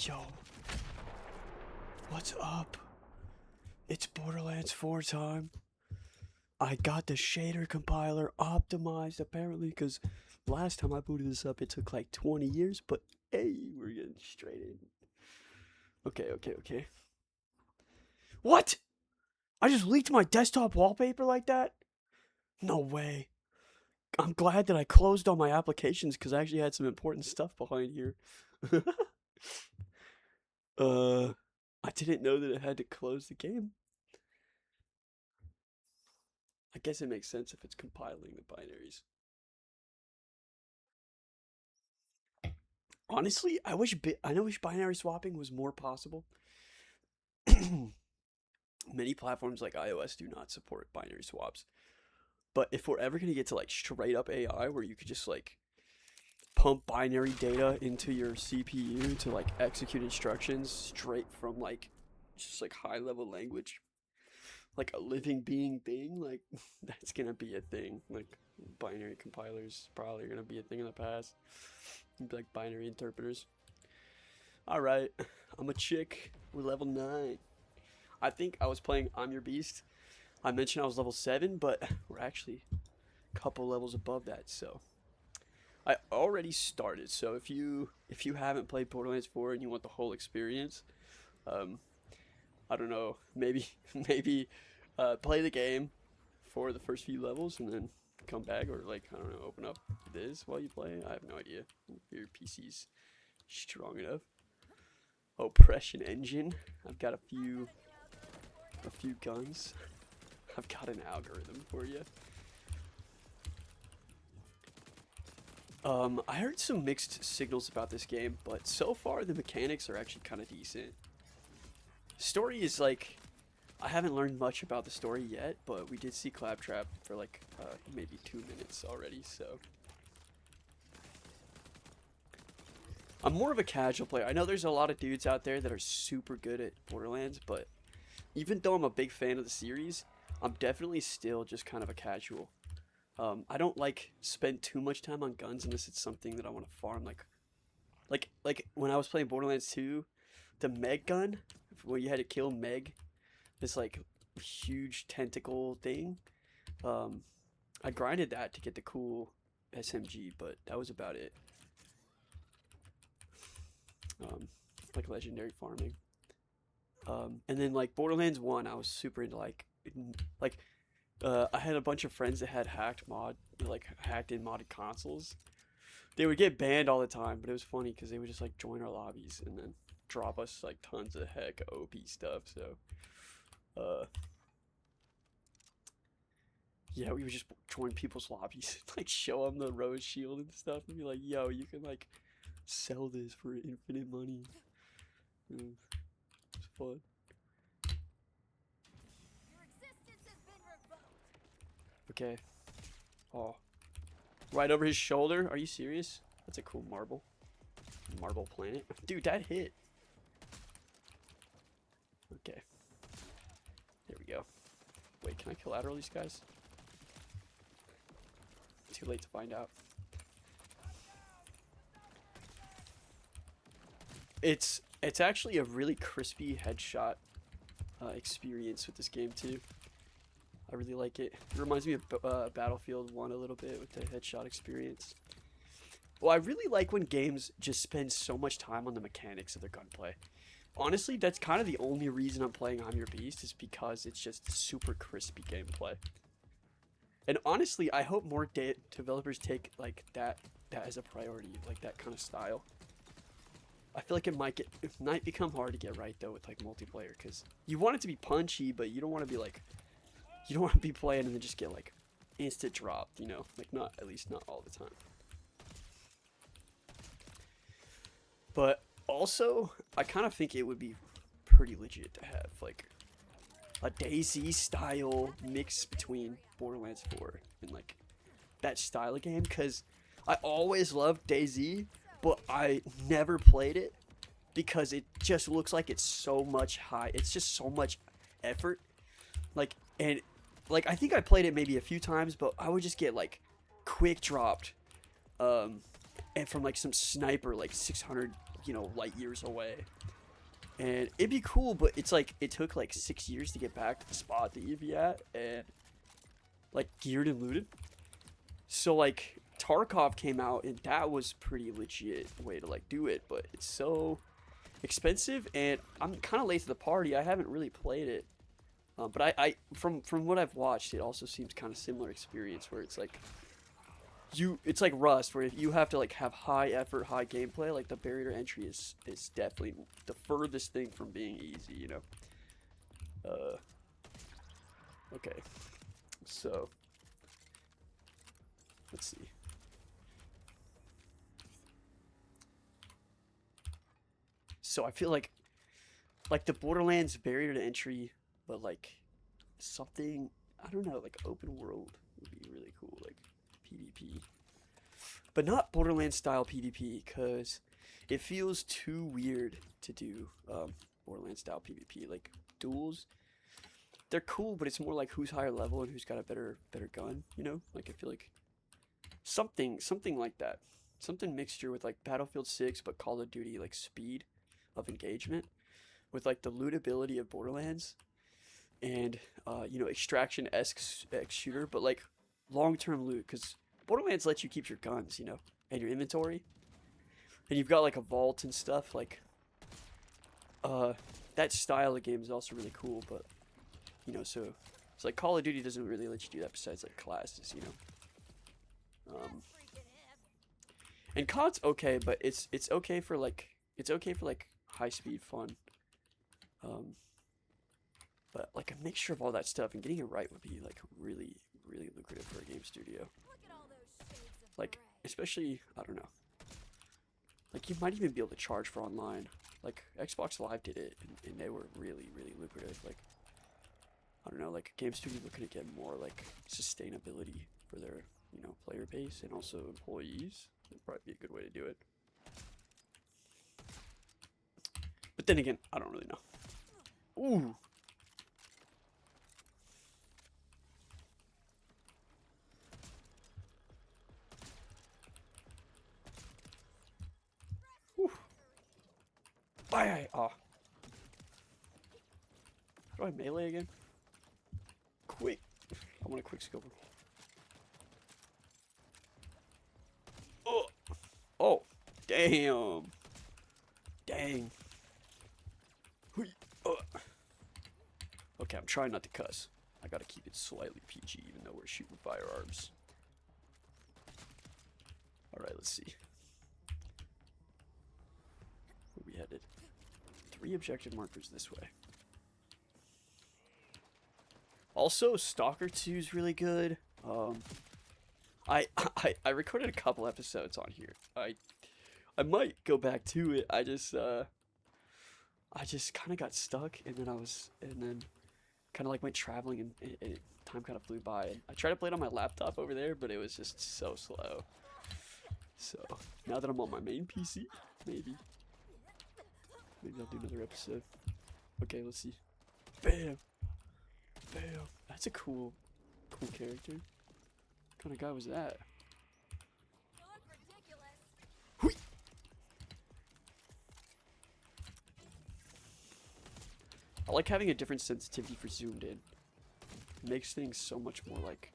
Yo, what's up? It's Borderlands 4 time. I got the shader compiler optimized apparently because last time I booted this up it took like 20 years, but hey, we're getting straight in. Okay. What? I just leaked my desktop wallpaper like that? No way. I'm glad that I closed all my applications because I actually had some important stuff behind here. I didn't know that it had to close the game. I guess it makes sense if it's compiling the binaries. Honestly, I wish binary swapping was more possible. Many platforms like iOS do not support binary swaps. But if we're ever gonna get to like straight up AI where you could just like pump binary data into your CPU to like execute instructions straight from like just like high level language, like a living being thing, like that's gonna be a thing. Like binary compilers probably gonna be a thing in the past. Like binary interpreters. All right, I'm a chick. We're level 9. I think I was playing I'm Your Beast. I mentioned I was level 7, but we're actually a couple levels above that. So I already started. So if you haven't played Borderlands 4 and you want the whole experience, I don't know, maybe play the game for the first few levels and then come back, or like I don't know, open up this while you play. I have no idea if your PC's strong enough. Oppression engine. I've got a few guns. I've got an algorithm for you. I heard some mixed signals about this game, but so far the mechanics are actually kind of decent. Story is like, I haven't learned much about the story yet, but we did see Claptrap for like maybe 2 minutes already, so. I'm more of a casual player. I know there's a lot of dudes out there that are super good at Borderlands, but even though I'm a big fan of the series, I'm definitely still just kind of a casual. I don't like spend too much time on guns unless it's something that I want to farm. Like when I was playing Borderlands 2, the Meg gun, where you had to kill Meg, this like huge tentacle thing. I grinded that to get the cool SMG, but that was about it. Like legendary farming. And then like Borderlands 1, I was super into like I had a bunch of friends that had hacked in modded consoles. They would get banned all the time, but it was funny because they would just like join our lobbies and then drop us like tons of heck OP stuff. So, yeah, we would just join people's lobbies, like show them the rose shield and stuff, and be like, "Yo, you can like sell this for infinite money." It's fun. Okay. Oh. Right over his shoulder? Are you serious? That's a cool marble. Marble planet. Dude, that hit. Okay. There we go. Wait, can I collateral these guys? Too late to find out. It's actually a really crispy headshot experience with this game too. I really like it. It reminds me of Battlefield 1 a little bit with the headshot experience. Well, I really like when games just spend so much time on the mechanics of their gunplay. Honestly, that's kind of the only reason I'm playing I'm Your Beast, is because it's just super crispy gameplay. And honestly, I hope more developers take like that as a priority, like that kind of style. I feel like it might become hard to get right though with like multiplayer, because you want it to be punchy, but you don't want to be like, you don't want to be playing and then just get like instant dropped, you know, like at least not all the time. But also, I kind of think it would be pretty legit to have like a DayZ style mix between Borderlands 4 and like that style of game, because I always loved DayZ, but I never played it because it just looks like it's so much it's just so much effort. Like, and like I think I played it maybe a few times, but I would just get like quick dropped and from like some sniper like 600 you know, light years away. And it'd be cool, but it's like it took like 6 years to get back to the spot that you'd be at, and like geared and looted. So like Tarkov came out, and that was pretty legit way to like do it, but it's so expensive, and I'm kind of late to the party. I haven't really played it, but I from what I've watched, it also seems kind of similar experience where it's like it's like Rust, where you have to like have high effort, high gameplay. Like the barrier to entry is definitely the furthest thing from being easy, you know. Okay, so let's see. So I feel like the Borderlands barrier to entry, but like something, I don't know, like open world would be really cool, like PvP. But not Borderlands style PvP, because it feels too weird to do Borderlands style PvP. Like duels, they're cool, but it's more like who's higher level and who's got a better gun, you know? Like I feel like something like that. Something mixture with like Battlefield 6 but Call of Duty like speed of engagement with like the lootability of Borderlands and you know, extraction-esque shooter, but like long-term loot, because Borderlands lets you keep your guns, you know, and your inventory, and you've got like a vault and stuff. Like that style of game is also really cool, but you know, so it's like Call of Duty doesn't really let you do that besides like classes, you know. And COD's okay, but it's okay for like high speed fun. But like a mixture of all that stuff and getting it right would be like really lucrative for a game studio. Like especially, I don't know. Like you might even be able to charge for online. Like Xbox Live did it, and they were really lucrative. Like I don't know, like game studio looking to get more like sustainability for their, you know, player base and also employees. That'd probably be a good way to do it. But then again, I don't really know. Ooh. Whew. Aye. Oh. How do I melee again? Quick. I want a quick scope. Oh. Oh. Damn. Dang. Okay, I'm trying not to cuss. I gotta keep it slightly PG even though we're shooting firearms. Alright, let's see. Where we headed? 3 objective markers this way. Also, Stalker 2 is really good. I recorded a couple episodes on here. I might go back to it. I just kind of got stuck, and then kind of like went traveling, and time kind of flew by. I tried to play it on my laptop over there, but it was just so slow. So now that I'm on my main PC, maybe I'll do another episode. Okay, let's see. Bam, bam. That's a cool character. What kind of guy was that? Hui! I like having a different sensitivity for zoomed in. It makes things so much more like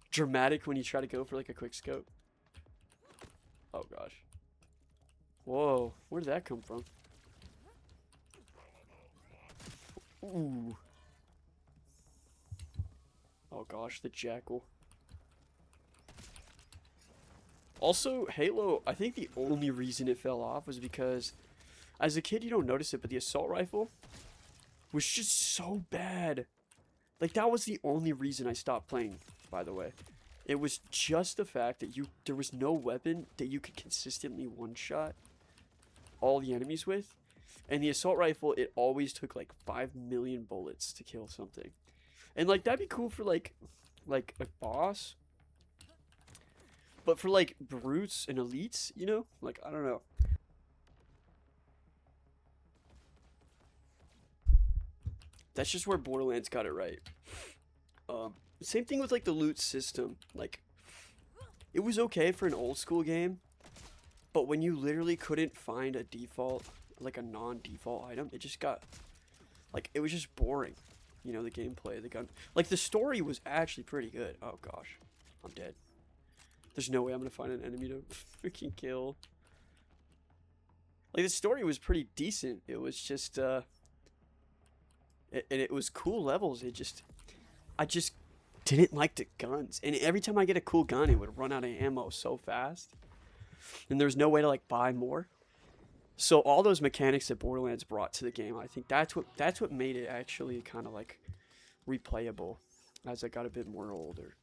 dramatic when you try to go for like a quick scope. Oh gosh. Whoa, where did that come from? Ooh. Oh gosh, the jackal. Also, Halo, I think the only reason it fell off was because as a kid you don't notice it, but the assault rifle was just so bad. Like that was the only reason I stopped playing, by the way. It was just the fact that there was no weapon that you could consistently one-shot all the enemies with. And the assault rifle, it always took like 5 million bullets to kill something. And like that'd be cool for like a boss. But for like brutes and elites, you know? Like I don't know. That's just where Borderlands got it right. Same thing with like the loot system. Like it was okay for an old school game, but But when you literally couldn't find a default, like a non-default item, it just got, like, it was just boring. You know, the gameplay, the gun. Like, the story was actually pretty good. Oh, gosh. I'm dead. There's no way I'm gonna find an enemy to freaking kill. Like, the story was pretty decent. It was just, and it was cool levels. I just didn't like the guns. And every time I get a cool gun, it would run out of ammo so fast. And there's no way to, like, buy more. So all those mechanics that Borderlands brought to the game, I think that's what made it actually kind of, like, replayable as I got a bit more older.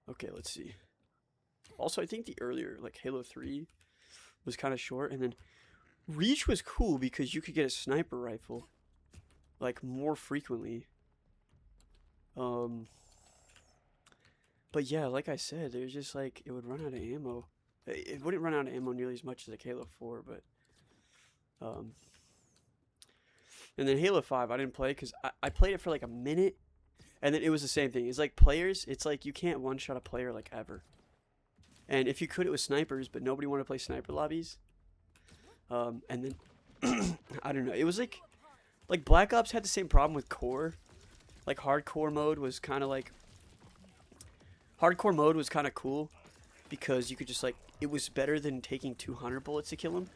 Okay, let's see. Also, I think the earlier, like, Halo 3 was kind of short, and then Reach was cool because you could get a sniper rifle, like, more frequently. But yeah, like I said, there's just, like, it would run out of ammo. It wouldn't run out of ammo nearly as much as like Halo 4, but and then Halo 5 I didn't play because I played it for like a minute, and then it was the same thing. It's like players, it's like you can't one-shot a player like ever. And if you could, it was snipers, but nobody wanted to play sniper lobbies. And then I don't know. It was like Black Ops had the same problem with core. Like hardcore mode was kind of cool because you could just, like, it was better than taking 200 bullets to kill him.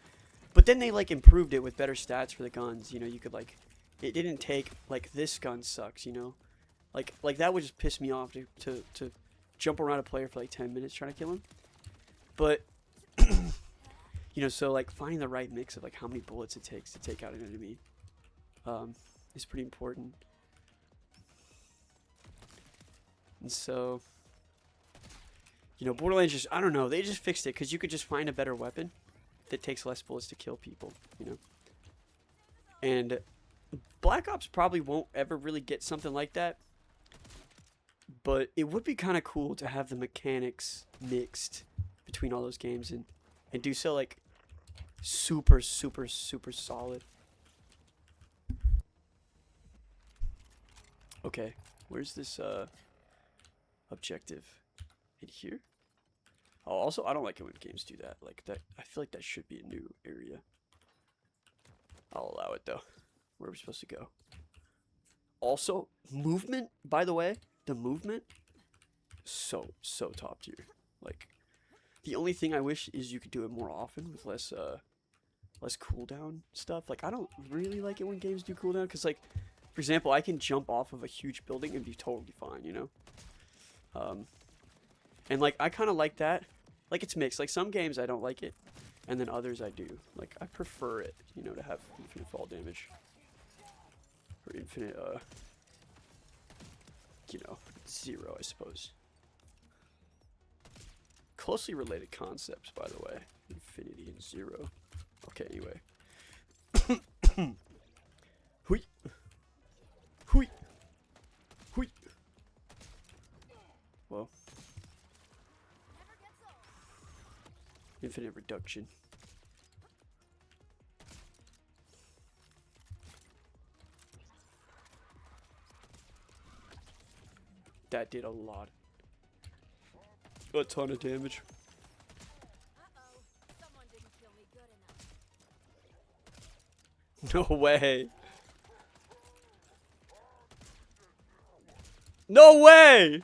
But then they, like, improved it with better stats for the guns. You know, you could, like, it didn't take, like, this gun sucks, you know. Like that would just piss me off to jump around a player for like 10 minutes trying to kill him. But you know, so, like, finding the right mix of, like, how many bullets it takes to take out an enemy is pretty important. And so, you know, Borderlands just, I don't know, they just fixed it because you could just find a better weapon that takes less bullets to kill people, you know. And Black Ops probably won't ever really get something like that, but it would be kind of cool to have the mechanics mixed between all those games and do so, like, super, super, super solid. Okay, where's this objective? In here? Oh, also, I don't like it when games do that. Like, that, I feel like that should be a new area. I'll allow it, though. Where are we supposed to go? Also, movement, by the way, the movement, so top tier. Like, the only thing I wish is you could do it more often with less cooldown stuff. Like, I don't really like it when games do cooldown, because, like, for example, I can jump off of a huge building and be totally fine, you know? And, like, I kind of like that. Like, it's mixed. Like, some games I don't like it, and then others I do. Like, I prefer it, you know, to have infinite fall damage. Or infinite, you know, 0, I suppose. Closely related concepts, by the way. Infinity and 0. Okay, anyway. Hui. Hui. Hui. Well. Infinite reduction. That did a lot. A ton of damage. Someone didn't kill me good enough. No way. No way!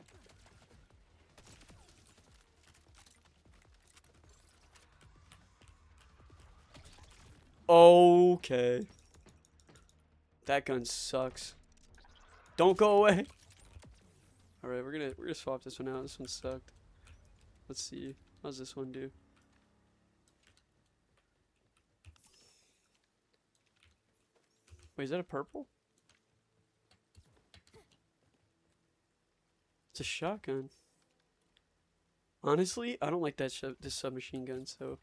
Okay. That gun sucks. Don't go away. Alright, we're gonna swap this one out. This one sucked. Let's see. How's this one do? Wait, is that a purple? It's a shotgun. Honestly, I don't like that this submachine gun, so.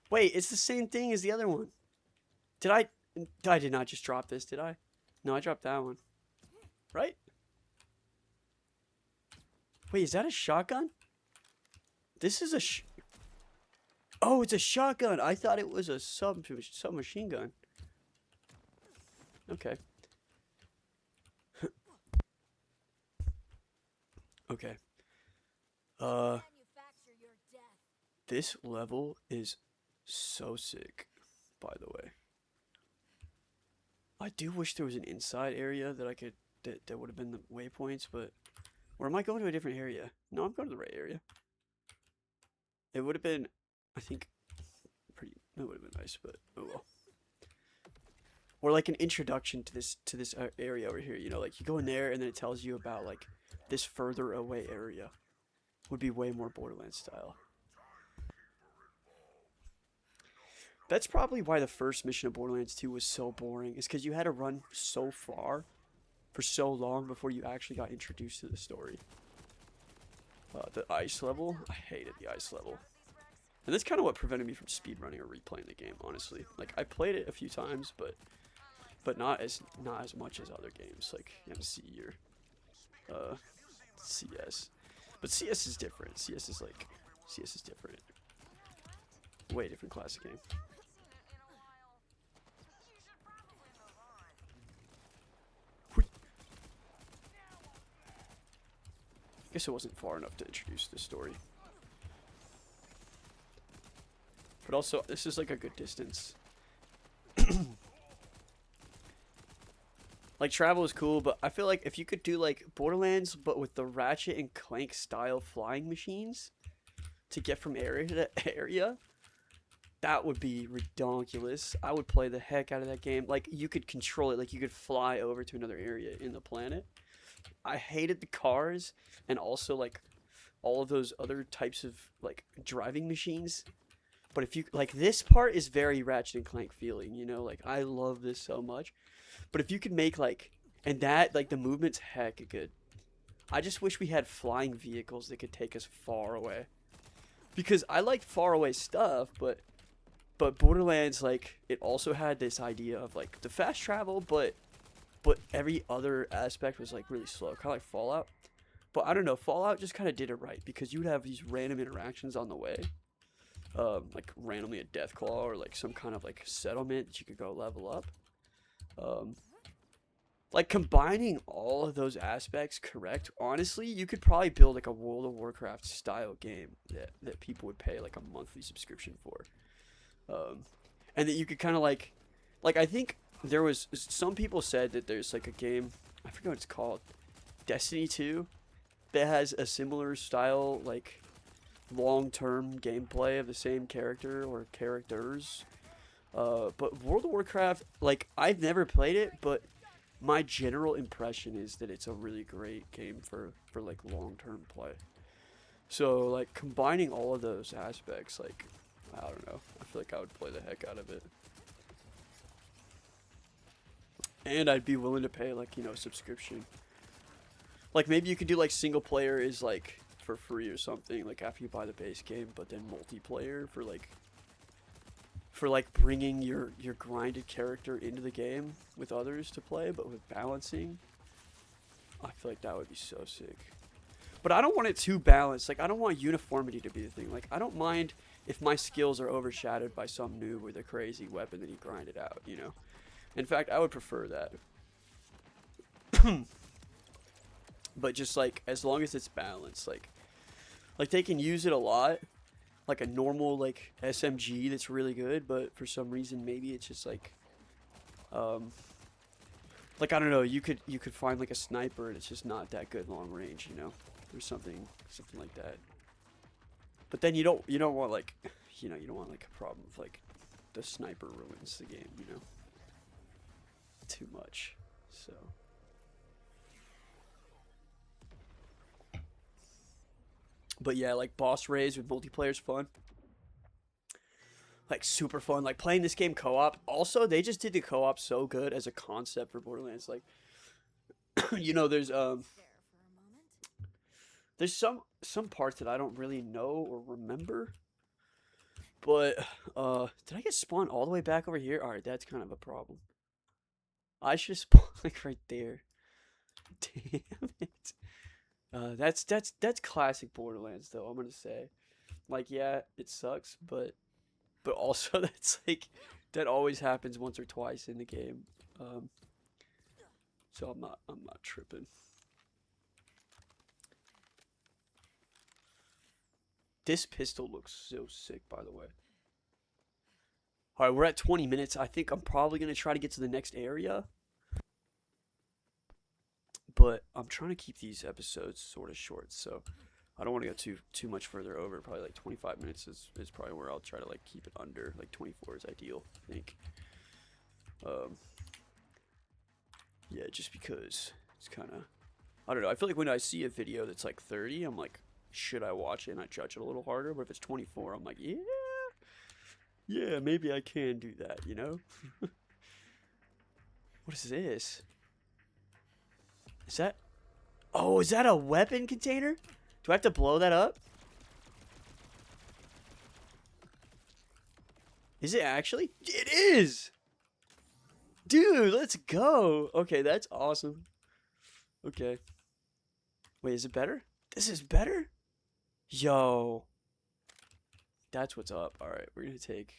Wait, it's the same thing as the other one. I did not just drop this, did I? No, I dropped that one. Right? Wait, is that a shotgun? This is a oh, it's a shotgun. I thought it was a submachine gun. Okay. Okay. Uh, Manufacture your death. this level is so sick, by the way. I do wish there was an inside area that I could that would have been the waypoints, but or am I going to a different area? No, I'm going to the right area. It would have been, I think, pretty. It would have been nice, but oh well. Or like an introduction to this area over here. You know, like you go in there and then it tells you about like this further away area. Would be way more Borderlands style. That's probably why the first mission of Borderlands 2 was so boring. Is because you had to run so far for so long before you actually got introduced to the story. The ice level, I hated the ice level. And that's kind of what prevented me from speedrunning or replaying the game, honestly. Like I played it a few times, but not as much as other games like MC or CS. But CS is different. CS is different. Way different classic game. Guess it wasn't far enough to introduce the story. But also, this is like a good distance. Like, travel is cool, but I feel like if you could do like Borderlands, but with the Ratchet and Clank style flying machines to get from area to area, that would be redonkulous. I would play the heck out of that game. Like, you could control it, like, you could fly over to another area in the planet. I hated the cars and also like all of those other types of like driving machines. But if you like this part is very Ratchet and Clank feeling, you know, like I love this so much. But if you could make like and that like the movement's heck good. I just wish we had flying vehicles that could take us far away. Because I liked far away stuff, but Borderlands like it also had this idea of like the fast travel, but every other aspect was like really slow, kind of like Fallout. But I don't know, Fallout just kind of did it right because you would have these random interactions on the way, like randomly a Deathclaw or like some kind of like settlement that you could go level up. Like combining all of those aspects correct, honestly, you could probably build like a World of Warcraft style game that people would pay like a monthly subscription for, and that you could kind of like I think there was some people said that there's like a game, I forget what it's called, Destiny 2, that has a similar style like long-term gameplay of the same character or characters. But World of Warcraft, like I've never played it, but my general impression is that it's a really great game for like long-term play. So like combining all of those aspects, like I don't know, I feel like I would play the heck out of it. And I'd be willing to pay like, you know, a subscription. Like maybe you could do like single player is like for free or something, like after you buy the base game, but then multiplayer for like bringing your grinded character into the game with others to play, but with balancing. I feel like that would be so sick. But I don't want it too balanced. Like I don't want uniformity to be the thing. Like I don't mind if my skills are overshadowed by some noob with a crazy weapon that he grinded out, you know. In fact, I would prefer that. But just like as long as it's balanced, like they can use it a lot, like a normal like SMG that's really good, but for some reason maybe it's just like I don't know, you could find like a sniper and it's just not that good long range, you know, or something like that. But then you don't want like you know, you don't want like a problem with like the sniper ruins the game, you know, too much. So but yeah, like boss raids with multiplayer is fun. Like super fun. Like playing this game co-op. Also, they just did the co-op so good as a concept for Borderlands. Like, you know, there's some parts that I don't really know or remember. But did I get spawned all the way back over here? All right, that's kind of a problem. I should spawn like right there. Damn it. That's classic Borderlands though. I'm gonna say, like, yeah, it sucks, but also that's like that always happens once or twice in the game. Um, so I'm not tripping. This pistol looks so sick, by the way. All right, we're at 20 minutes. I think I'm probably going to try to get to the next area. But I'm trying to keep these episodes sort of short, so I don't want to go too much further over. Probably like 25 minutes is probably where I'll try to like keep it under. Like 24 is ideal, I think. Yeah, just because it's kind of, I don't know. I feel like when I see a video that's like 30, I'm like, should I watch it? And I judge it a little harder. But if it's 24, I'm like, yeah, maybe I can do that, you know? What is this? Is that, oh, is that a weapon container? Do I have to blow that up? Is it actually? It is! Dude, let's go. Okay, that's awesome. Okay. Wait, is it better? This is better? Yo. That's what's up. Alright, we're gonna take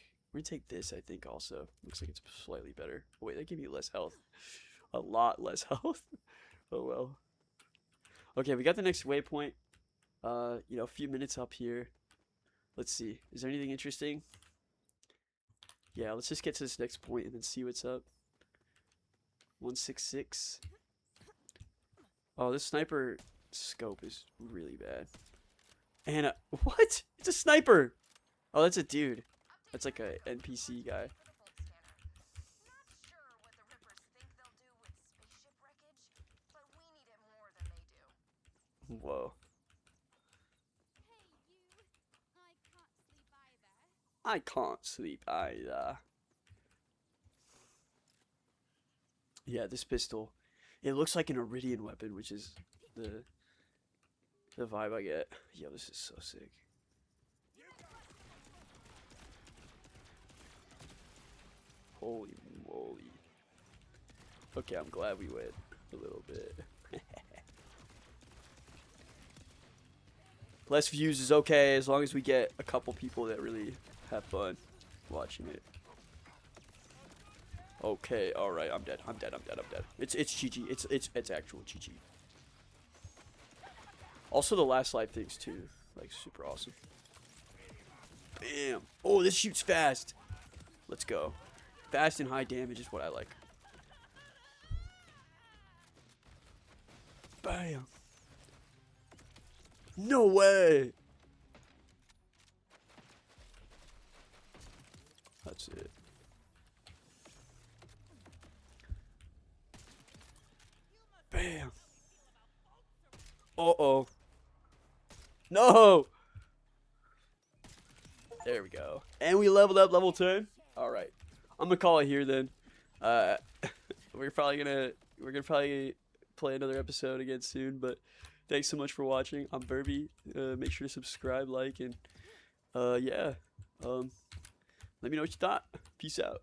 this, I think, also. Looks like it's slightly better. Oh, wait, that gave me less health. A lot less health. Oh well. Okay, we got the next waypoint. You know, a few minutes up here. Let's see. Is there anything interesting? Yeah, let's just get to this next point and then see what's up. 166. Oh, this sniper scope is really bad. And what? It's a sniper. Oh, that's a dude. That's like a NPC guy. Whoa. I can't sleep either. Yeah, this pistol. It looks like an Iridian weapon, which is the vibe I get. Yo, this is so sick. Holy moly. Okay, I'm glad we went a little bit. Less views is okay as long as we get a couple people that really have fun watching it. Okay, alright, I'm dead. I'm dead. It's GG. It's actual GG. Also the last life things too. Like super awesome. Bam. Oh, this shoots fast. Let's go. Fast and high damage is what I like. Bam. No way. That's it. Bam. Uh-oh. No. There we go. And we leveled up level 10. All right. I'm going to call it here then. We're gonna probably play another episode again soon, but thanks so much for watching. I'm Burby. Make sure to subscribe, like, and yeah. Let me know what you thought. Peace out.